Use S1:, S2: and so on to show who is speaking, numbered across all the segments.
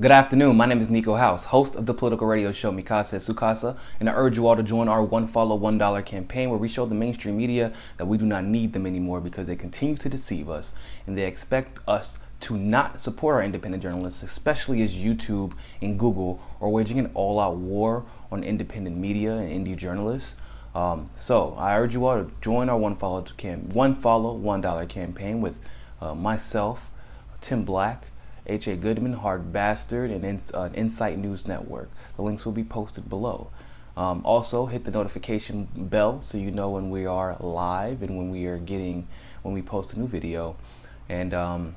S1: Good afternoon, my name is Niko House, host of the political radio show Mikasa Sukasa, and I urge you all to join our One Follow $1 campaign where we show the mainstream media that we do not need them anymore because they continue to deceive us and they expect us to not support our independent journalists, especially as YouTube and Google are waging an all-out war on independent media and indie journalists. So I urge you all to join our One Follow $1 campaign with myself, Tim Black, H.A. Goodman, Hard Bastard, and Insight News Network. The links will be posted below. Also, hit the notification bell so you know when we are live and when we post a new video. And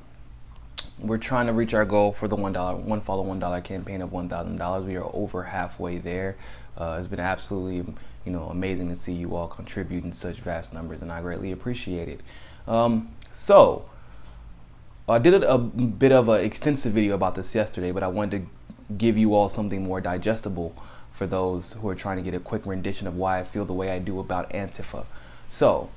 S1: we're trying to reach our goal for the One Follow $1 campaign of $1,000. We are over halfway there. It's been absolutely, amazing to see you all contribute in such vast numbers, and I greatly appreciate it. I did a bit of an extensive video about this yesterday, but I wanted to give you all something more digestible for those who are trying to get a quick rendition of why I feel the way I do about Antifa. So,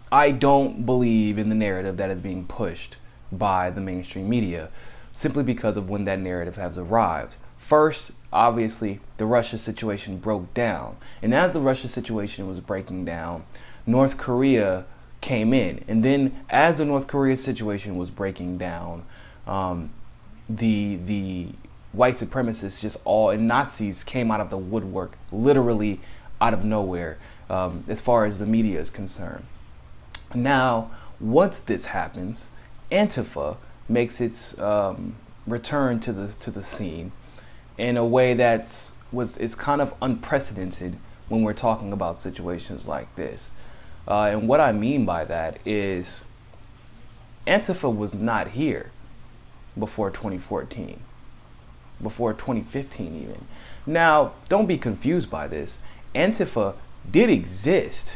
S1: I don't believe in the narrative that is being pushed by the mainstream media simply because of when that narrative has arrived. First, obviously, the Russia situation broke down. And as the Russia situation was breaking down, North Korea came in, and then as the North Korea situation was breaking down, the white supremacists and Nazis came out of the woodwork, literally out of nowhere, as far as the media is concerned. Now, once this happens, Antifa makes its return to the scene in a way is kind of unprecedented when we're talking about situations like this. And what I mean by that is Antifa was not here before 2014, before 2015 even. Now, don't be confused by this. Antifa did exist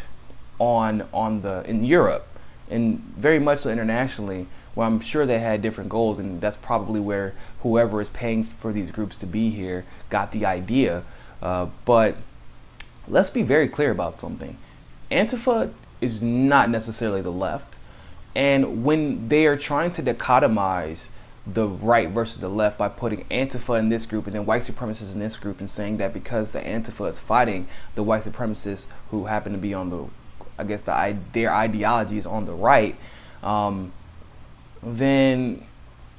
S1: in Europe, and very much so internationally, where I'm sure they had different goals, and that's probably where whoever is paying for these groups to be here got the idea. But let's be very clear about something. Antifa is not necessarily the left, and when they are trying to dichotomize the right versus the left by putting Antifa in this group and then white supremacists in this group and saying that because the Antifa is fighting the white supremacists who happen to be on the, I guess their ideology is on the right, then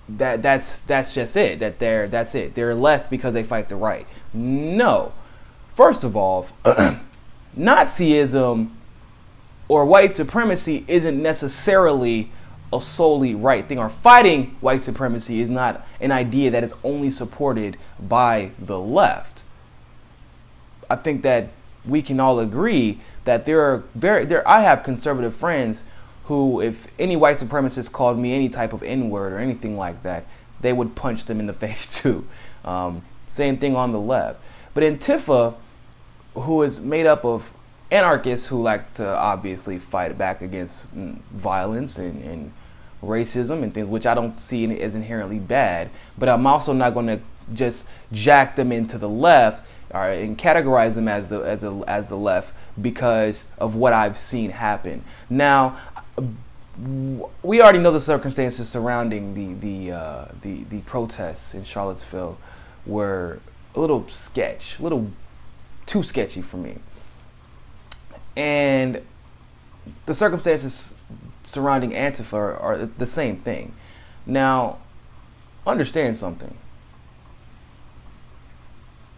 S1: that's just it. That's it. They're left because they fight the right. No. First of all, Nazism or white supremacy isn't necessarily a solely right thing, or fighting white supremacy is not an idea that is only supported by the left. I think that we can all agree that I have conservative friends who, if any white supremacist called me any type of N-word or anything like that, they would punch them in the face too. Same thing on the left. But Antifa, who is made up of anarchists who like to obviously fight back against violence and racism and things, which I don't see as inherently bad, but I'm also not going to just jack them into the left and categorize them as the left because of what I've seen happen. Now, we already know the circumstances surrounding the protests in Charlottesville were a little too sketchy for me. And the circumstances surrounding Antifa are the same thing. Now, understand something.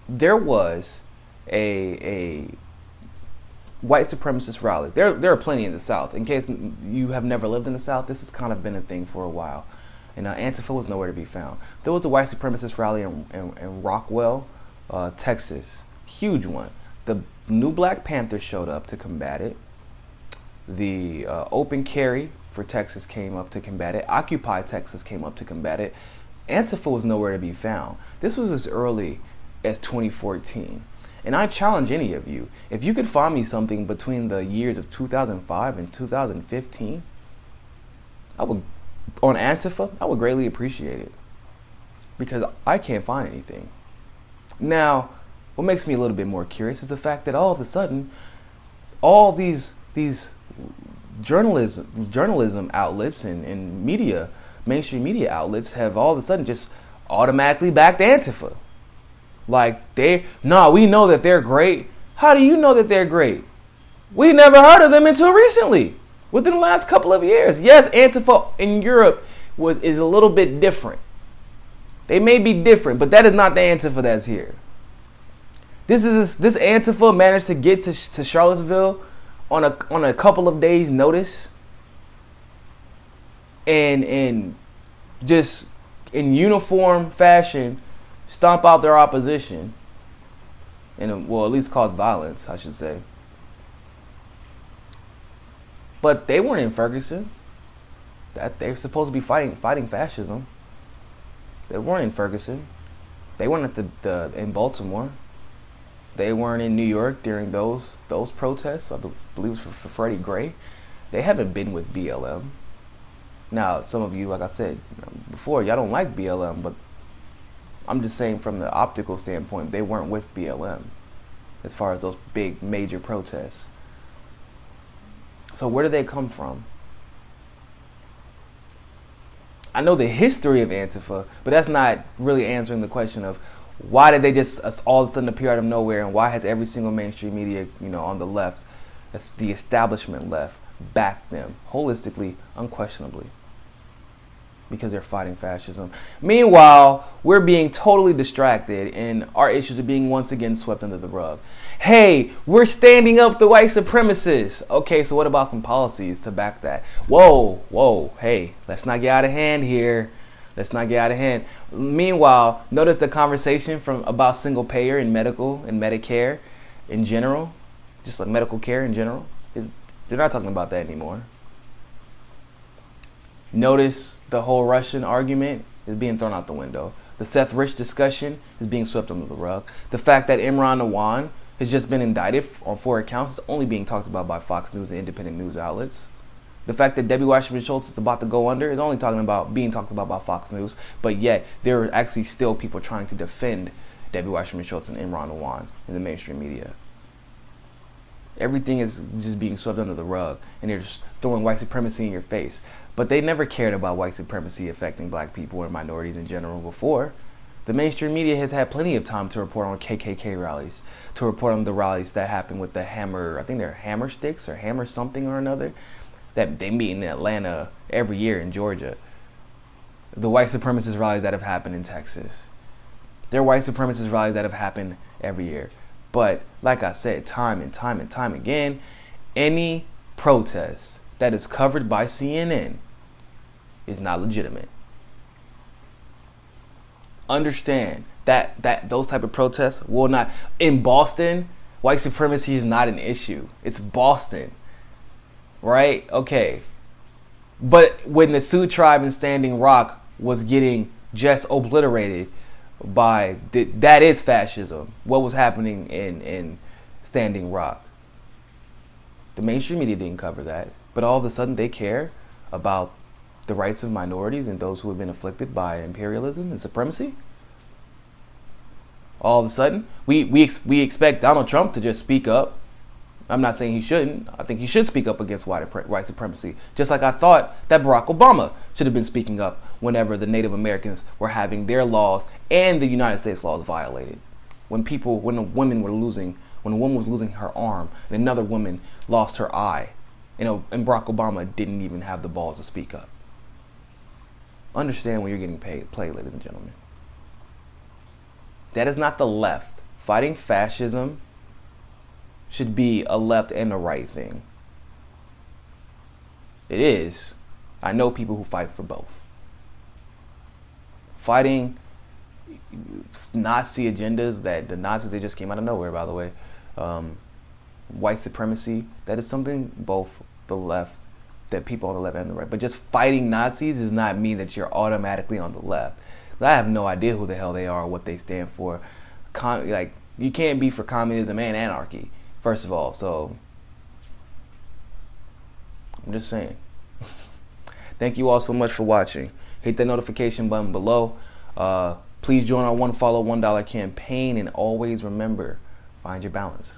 S1: There was a white supremacist rally. There are plenty in the South. In case you have never lived in the South, this has kind of been a thing for a while. And Antifa was nowhere to be found. There was a white supremacist rally in Rockwell, Texas. Huge one. The New Black Panthers showed up to combat it. The Open Carry for Texas came up to combat it. Occupy Texas came up to combat it. Antifa was nowhere to be found. This was as early as 2014. And I challenge any of you, if you could find me something between the years of 2005 and 2015, on Antifa, I would greatly appreciate it, because I can't find anything. Now, what makes me a little bit more curious is the fact that all of a sudden, all these journalism outlets and media mainstream media outlets have all of a sudden just automatically backed Antifa. Like, we know that they're great. How do you know that they're great? We never heard of them until recently, within the last couple of years. Yes, Antifa in Europe is a little bit different. They may be different, but that is not the Antifa that's here. This Antifa managed to get to Charlottesville on a couple of days' notice, and just in uniform fashion stomp out their opposition, and well, at least cause violence, I should say. But they weren't in Ferguson. That they're supposed to be fighting fascism. They weren't in Ferguson. They weren't at in Baltimore. They weren't in New York during those protests. I believe it was for Freddie Gray. They haven't been with BLM. Now, some of you, like I said before, y'all don't like BLM, but I'm just saying from the optical standpoint, they weren't with BLM as far as those big major protests. So where do they come from? I know the history of Antifa, but that's not really answering the question of why did they just all of a sudden appear out of nowhere, and why has every single mainstream media, on the left, that's the establishment left, backed them holistically, unquestionably, because they're fighting fascism. Meanwhile, we're being totally distracted and our issues are being once again swept under the rug. Hey, we're standing up to white supremacists. Okay, so what about some policies to back that? Whoa, hey, let's not get out of hand here. Let's not get out of hand. Meanwhile, notice the conversation about single payer and medical and Medicare in general, just like medical care in general, they're not talking about that anymore. Notice the whole Russian argument is being thrown out the window. The Seth Rich discussion is being swept under the rug. The fact that Imran Awan has just been indicted on 4 accounts is only being talked about by Fox News and independent news outlets. The fact that Debbie Wasserman Schultz is about to go under is only being talked about by Fox News, but yet there are actually still people trying to defend Debbie Wasserman Schultz and Imran Awan in the mainstream media. Everything is just being swept under the rug, and they're just throwing white supremacy in your face. But they never cared about white supremacy affecting black people or minorities in general before. The mainstream media has had plenty of time to report on KKK rallies, to report on the rallies that happened with the hammer, I think they're hammer sticks or hammer something or another, that they meet in Atlanta every year in Georgia. The white supremacist rallies that have happened in Texas. There are white supremacist rallies that have happened every year. But like I said, time and time again, any protest that is covered by CNN is not legitimate. Understand that those type of protests will not. In Boston, white supremacy is not an issue. It's Boston, right? Okay. But when the Sioux tribe in Standing Rock was getting just obliterated by that is fascism. What was happening in Standing Rock? The mainstream media didn't cover that, but all of a sudden they care about the rights of minorities and those who have been afflicted by imperialism and supremacy. All of a sudden, we expect Donald Trump to just speak up. I'm not saying he shouldn't. I think he should speak up against white supremacy, just like I thought that Barack Obama should have been speaking up whenever the Native Americans were having their laws and the United States laws violated. When a woman was losing her arm and another woman lost her eye, and Barack Obama didn't even have the balls to speak up. Understand when you're getting played, ladies and gentlemen. That is not the left. Fighting fascism should be a left and a right thing. It is. I know people who fight for both. Fighting Nazi agendas, that the Nazis, they just came out of nowhere, by the way. White supremacy, that is something both the left, that people on the left and the right. But just fighting Nazis does not mean that you're automatically on the left. I have no idea who the hell they are or what they stand for. You can't be for communism and anarchy, first of all. So I'm just saying. Thank you all so much for watching. Hit the notification button below. Please join our $1 Follow $1 campaign, and always remember, find your balance.